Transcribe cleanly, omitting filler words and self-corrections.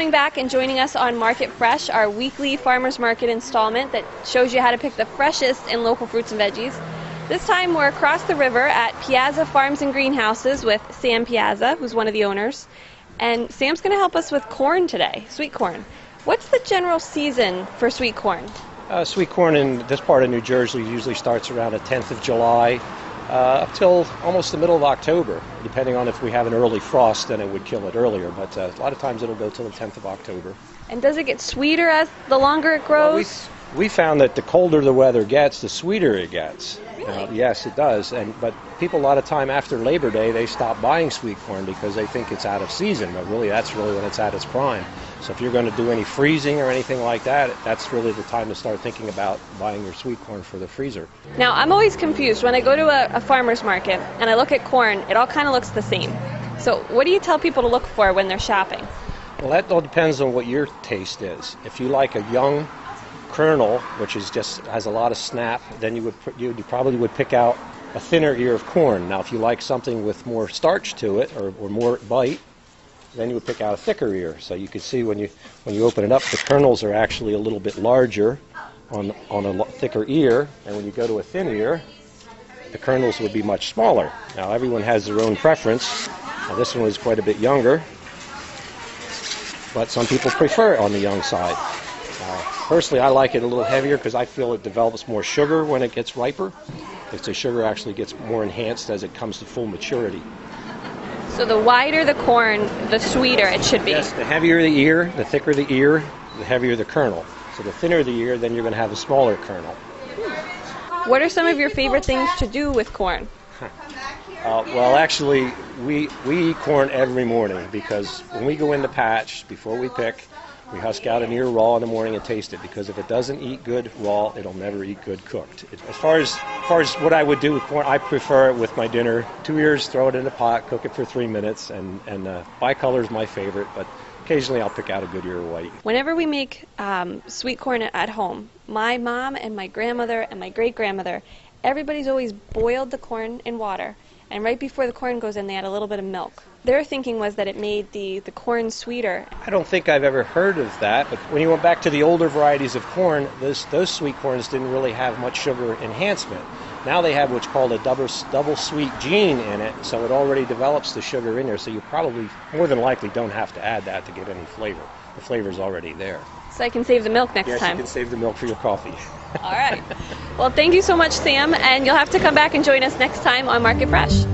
coming back and joining us on Market Fresh, our weekly farmers market installment that shows you how to pick the freshest in local fruits and veggies. This time we're across the river at Piazza Farms and Greenhouses with Sam Piazza, who's one of the owners. And Sam's going to help us with corn today, sweet corn. What's the general season for sweet corn? Sweet corn in this part of New Jersey usually starts around the 10th of July up till almost the middle of October. Depending on if we have an early frost, then it would kill it earlier, but a lot of times it'll go till the 10th of October. And does it get sweeter as the longer it grows? Well, we found that the colder the weather gets, the sweeter it gets. Really? Yes, it does. But people a lot of time after Labor Day, they stop buying sweet corn because they think it's out of season, but really that's really when it's at its prime. So if you're going to do any freezing or anything like that, that's really the time to start thinking about buying your sweet corn for the freezer. Now, I'm always confused. When I go to a farmer's market and I look at corn, it all kind of looks the same. So what do you tell people to look for when they're shopping? Well, that all depends on what your taste is. If you like a young kernel, which is just has a lot of snap, then you probably would pick out a thinner ear of corn. Now, if you like something with more starch to it or more bite, then you would pick out a thicker ear. So you can see when you open it up, the kernels are actually a little bit larger on a thicker ear, and when you go to a thin ear, the kernels would be much smaller. Now, everyone has their own preference. Now, this one is quite a bit younger, but some people prefer it on the young side. Personally, I like it a little heavier because I feel it develops more sugar when it gets riper. The sugar actually gets more enhanced as it comes to full maturity. So the wider the corn, the sweeter it should be. Yes, the heavier the ear, the thicker the ear, the heavier the kernel. So the thinner the ear, then you're going to have a smaller kernel. What are some of your favorite things to do with corn? Well, actually, we eat corn every morning because when we go in the patch, before we pick, we husk out an ear raw in the morning and taste it, because if it doesn't eat good raw, it'll never eat good cooked. As far as what I would do with corn, I prefer it with my dinner. 2 ears, throw it in a pot, cook it for 3 minutes, and bicolor is my favorite, but occasionally I'll pick out a good ear of white. Whenever we make sweet corn at home, my mom and my grandmother and my great-grandmother, everybody's always boiled the corn in water, and right before the corn goes in, they add a little bit of milk. Their thinking was that it made the corn sweeter. I don't think I've ever heard of that, but when you went back to the older varieties of corn, those sweet corns didn't really have much sugar enhancement. Now they have what's called a double sweet gene in it, so it already develops the sugar in there, so you probably, more than likely, don't have to add that to give any flavor. The flavor's already there. So I can save the milk next time. time. Yes, you can save the milk for your coffee. All right. Well, thank you so much, Sam, and you'll have to come back and join us next time on Market Fresh.